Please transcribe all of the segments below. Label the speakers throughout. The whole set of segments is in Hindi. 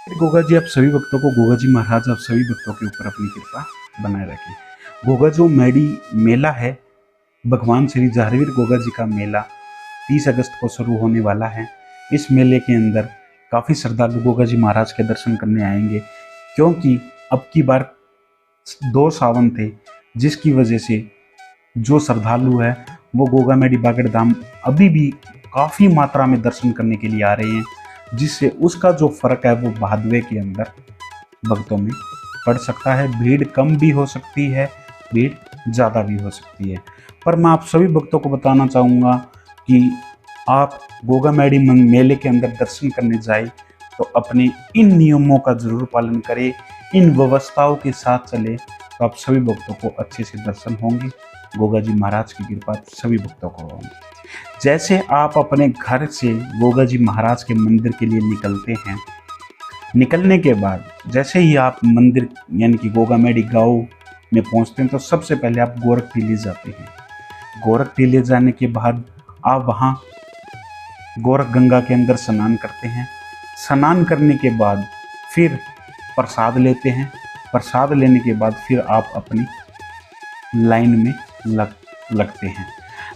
Speaker 1: गोगा जी, आप सभी भक्तों को गोगा जी महाराज आप सभी भक्तों के ऊपर अपनी कृपा बनाए रखें। गोगा जो मैडी मेला है, भगवान श्री जहरवीर गोगा जी का मेला 30 अगस्त को शुरू होने वाला है। इस मेले के अंदर काफ़ी श्रद्धालु गोगा जी महाराज के दर्शन करने आएंगे, क्योंकि अब की बार 2 सावन थे, जिसकी वजह से जो श्रद्धालु है वो गोगा मैडी बागड़ धाम अभी भी काफ़ी मात्रा में दर्शन करने के लिए आ रहे हैं, जिससे उसका जो फर्क है वो भादवे के अंदर भक्तों में पड़ सकता है। भीड़ कम भी हो सकती है, भीड़ ज़्यादा भी हो सकती है। पर मैं आप सभी भक्तों को बताना चाहूँगा कि आप गोगा मैडी मेले के अंदर दर्शन करने जाए तो अपने इन नियमों का जरूर पालन करें, इन व्यवस्थाओं के साथ चले, तो आप सभी भक्तों को अच्छे से दर्शन होंगे। गोगा जी महाराज की कृपा सभी भक्तों को होगी। जैसे आप अपने घर से गोगा जी महाराज के मंदिर के लिए निकलते हैं, निकलने के बाद जैसे ही आप मंदिर यानी कि गोगा मैडी गांव में पहुंचते हैं, तो सबसे पहले आप गोरख टीले जाते हैं। गोरख टीले जाने के बाद आप वहाँ गोरख गंगा के अंदर स्नान करते हैं। स्नान करने के बाद फिर प्रसाद लेते हैं। प्रसाद लेने के बाद फिर आप अपनी लाइन में लगते हैं।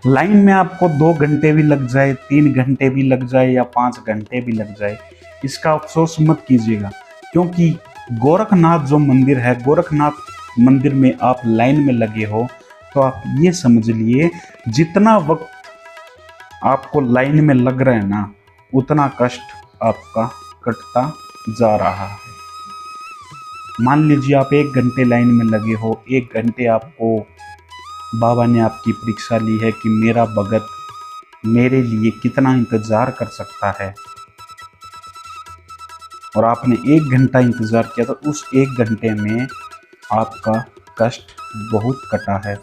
Speaker 1: लाइन में आपको 2 घंटे भी लग जाए, 3 घंटे भी लग जाए या 5 घंटे भी लग जाए, इसका अफसोस मत कीजिएगा, क्योंकि गोरखनाथ जो मंदिर है, गोरखनाथ मंदिर में आप लाइन में लगे हो तो आप ये समझ लिए जितना वक्त आपको लाइन में लग रहा है ना, उतना कष्ट आपका कटता जा रहा है। मान लीजिए आप 1 घंटे लाइन में लगे हो, 1 घंटे आपको बाबा ने आपकी परीक्षा ली है कि मेरा भगत मेरे लिए कितना इंतजार कर सकता है, और आपने 1 घंटा इंतजार किया, तो उस 1 घंटे में आपका कष्ट बहुत कटा है।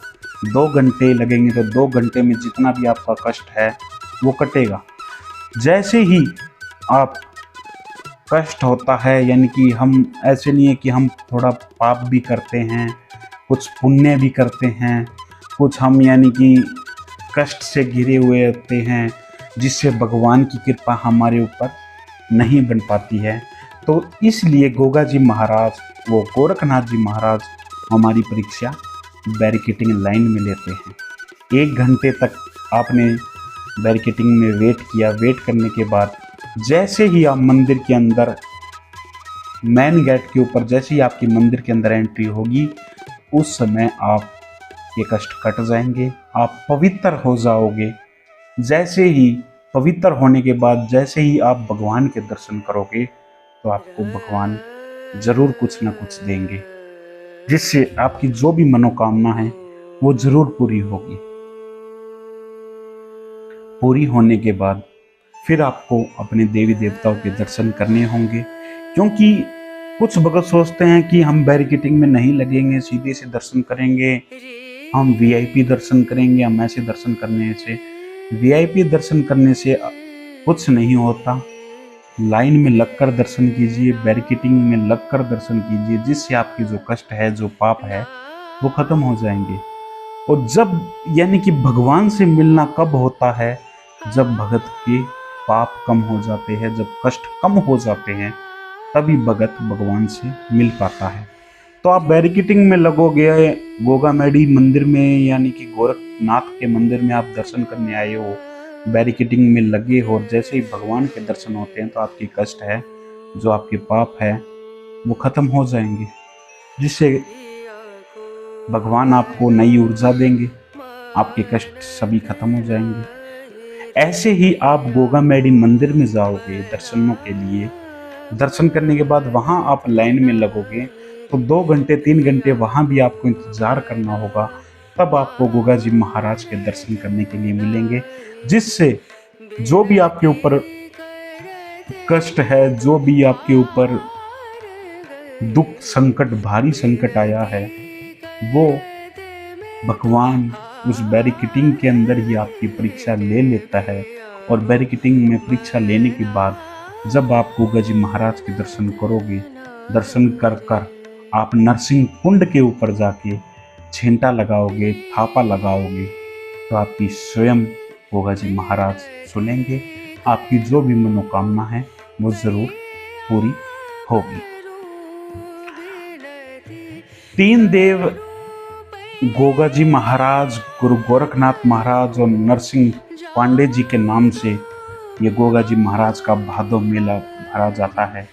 Speaker 1: 2 घंटे लगेंगे तो 2 घंटे में जितना भी आपका कष्ट है वो कटेगा। जैसे ही आप कष्ट होता है, यानी कि हम ऐसे नहीं है कि हम थोड़ा पाप भी करते हैं, कुछ पुण्य भी करते हैं, कुछ हम यानी कि कष्ट से घिरे हुए रहते हैं, जिससे भगवान की कृपा हमारे ऊपर नहीं बन पाती है। तो इसलिए गोगा जी महाराज, वो गोरखनाथ जी महाराज हमारी परीक्षा बैरिकेटिंग लाइन में लेते हैं। 1 घंटे तक आपने बैरिकेटिंग में वेट किया। वेट करने के बाद जैसे ही आप मंदिर के अंदर मेन गेट के ऊपर, जैसे ही आपकी मंदिर के अंदर एंट्री होगी, उस समय आप ये कष्ट कट जाएंगे, आप पवित्र हो जाओगे। जैसे ही पवित्र होने के बाद जैसे ही आप भगवान के दर्शन करोगे, तो आपको भगवान जरूर कुछ ना कुछ देंगे, जिससे आपकी जो भी मनोकामना है वो जरूर पूरी होगी। पूरी होने के बाद फिर आपको अपने देवी देवताओं के दर्शन करने होंगे, क्योंकि कुछ भगत सोचते हैं कि हम बैरिकेटिंग में नहीं लगेंगे, सीधे से दर्शन करेंगे, हम वीआईपी दर्शन करेंगे। हम ऐसे दर्शन करने से, वीआईपी दर्शन करने से कुछ नहीं होता। लाइन में लगकर दर्शन कीजिए, बैरिकेटिंग में लगकर दर्शन कीजिए, जिससे आपकी जो कष्ट है, जो पाप है, वो खत्म हो जाएंगे। और जब यानी कि भगवान से मिलना कब होता है, जब भगत के पाप कम हो जाते हैं, जब कष्ट कम हो जाते हैं, तभी भगत भगवान से मिल पाता है। तो आप बैरिकेटिंग में लगोगे, गोगा मैडी मंदिर में यानी कि गोरखनाथ के मंदिर में आप दर्शन करने आए हो, बैरिकेटिंग में लगे हो, और जैसे ही भगवान के दर्शन होते हैं तो आपकी कष्ट है, जो आपके पाप है, वो खत्म हो जाएंगे, जिससे भगवान आपको नई ऊर्जा देंगे, आपके कष्ट सभी खत्म हो जाएंगे। ऐसे ही आप गोगा मैडी मंदिर में जाओगे दर्शनों के लिए। दर्शन करने के बाद वहाँ आप लाइन में लगोगे, तो 2 घंटे 3 घंटे वहाँ भी आपको इंतज़ार करना होगा, तब आपको गोगा जी महाराज के दर्शन करने के लिए मिलेंगे, जिससे जो भी आपके ऊपर कष्ट है, जो भी आपके ऊपर दुख संकट, भारी संकट आया है, वो भगवान उस बैरिकेटिंग के अंदर ही आपकी परीक्षा ले लेता है। और बैरिकेटिंग में परीक्षा लेने के बाद जब आप गोगा जी महाराज के दर्शन करोगे, दर्शन कर कर आप नरसिंह कुंड के ऊपर जाके छेंटा लगाओगे, थापा लगाओगे, तो आपकी स्वयं गोगा जी महाराज सुनेंगे, आपकी जो भी मनोकामना है वो ज़रूर पूरी होगी। 3 देव गोगा जी महाराज, गुरु गोरखनाथ महाराज और नरसिंह पांडे जी के नाम से ये गोगा जी महाराज का भादो मेला भरा जाता है,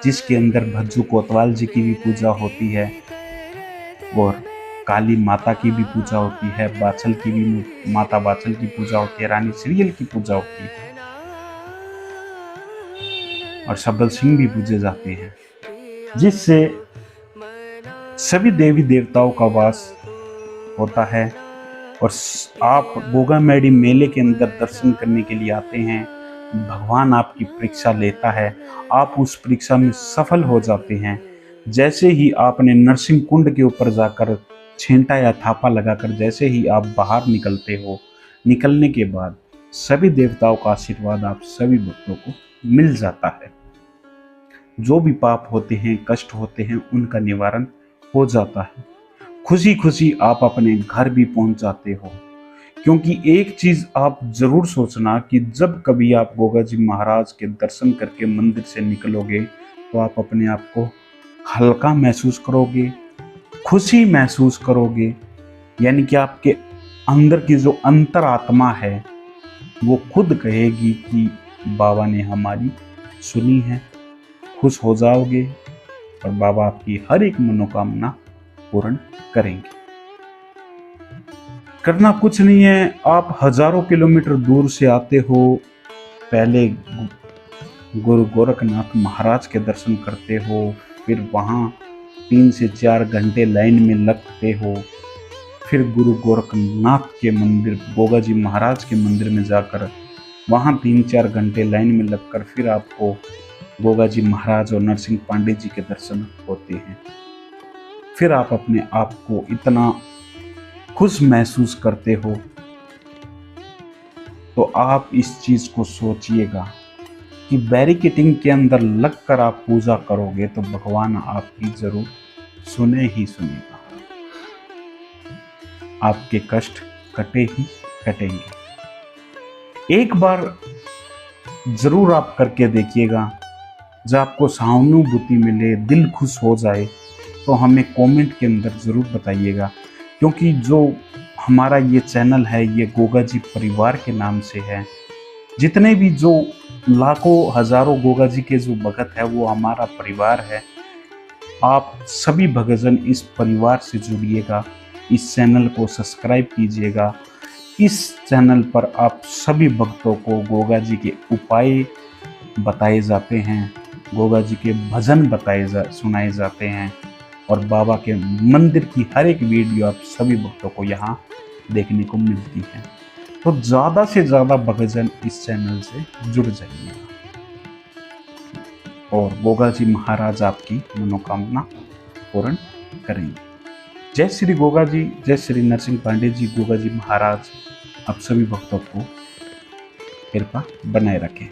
Speaker 1: जिसके अंदर भज्जू कोतवाल जी की भी पूजा होती है और काली माता की भी पूजा होती है, बाछल की भी, माता बाछल की पूजा होती है, रानी सीरियल की पूजा होती है और सबल सिंह भी पूजे जाते हैं, जिससे सभी देवी देवताओं का वास होता है। और आप गोगा मैडी मेले के अंदर दर्शन करने के लिए आते हैं, भगवान आपकी परीक्षा लेता है, आप उस परीक्षा में सफल हो जाते हैं। जैसे ही आपने नरसिंह कुंड के ऊपर जाकर छेंटा या थापा लगाकर जैसे ही आप बाहर निकलते हो, निकलने के बाद सभी देवताओं का आशीर्वाद आप सभी भक्तों को मिल जाता है। जो भी पाप होते हैं, कष्ट होते हैं, उनका निवारण हो जाता है। खुशी खुशी आप अपने घर भी पहुंच जाते हो। क्योंकि एक चीज आप जरूर सोचना कि जब कभी आप गोगा जी महाराज के दर्शन करके मंदिर से निकलोगे तो आप अपने आप को हल्का महसूस करोगे, खुशी महसूस करोगे, यानी कि आपके अंदर की जो अंतरात्मा है वो खुद कहेगी कि बाबा ने हमारी सुनी है। खुश हो जाओगे और बाबा आपकी हर एक मनोकामना पूर्ण करेंगे। करना कुछ नहीं है, आप हजारों किलोमीटर दूर से आते हो, पहले गुरु गोरखनाथ महाराज के दर्शन करते हो, फिर वहाँ 3 से 4 घंटे लाइन में लगते हो, फिर गुरु गोरखनाथ के मंदिर, गोगा जी महाराज के मंदिर में जाकर वहाँ 3-4 घंटे लाइन में लगकर फिर आपको गोगा जी महाराज और नरसिंह पांडे जी के दर्शन होते हैं। फिर आप अपने आप को इतना खुश महसूस करते हो, तो आप इस चीज को सोचिएगा कि बैरिकेटिंग के अंदर लगकर आप पूजा करोगे तो भगवान आपकी जरूर सुने ही सुनेगा, आपके कष्ट कटे ही कटेंगे। एक बार जरूर आप करके देखिएगा, जब आपको सहानुभूति मिले, दिल खुश हो जाए तो हमें कमेंट के अंदर ज़रूर बताइएगा। क्योंकि जो हमारा ये चैनल है ये गोगा जी परिवार के नाम से है। जितने भी जो लाखों हजारों गोगा जी के जो भगत है वो हमारा परिवार है। आप सभी भक्तजन इस परिवार से जुड़िएगा, इस चैनल को सब्सक्राइब कीजिएगा। इस चैनल पर आप सभी भक्तों को गोगा जी के उपाय बताए जाते हैं, गोगा जी के भजन सुनाए जाते हैं और बाबा के मंदिर की हर एक वीडियो आप सभी भक्तों को यहाँ देखने को मिलती है। तो ज़्यादा से ज़्यादा भक्तजन इस चैनल से जुड़ जाइएगा और गोगा जी महाराज आपकी मनोकामना पूर्ण करेंगे। जय श्री गोगा जी, जय श्री नरसिंह पांडे जी। गोगा जी महाराज आप सभी भक्तों को कृपा बनाए रखें।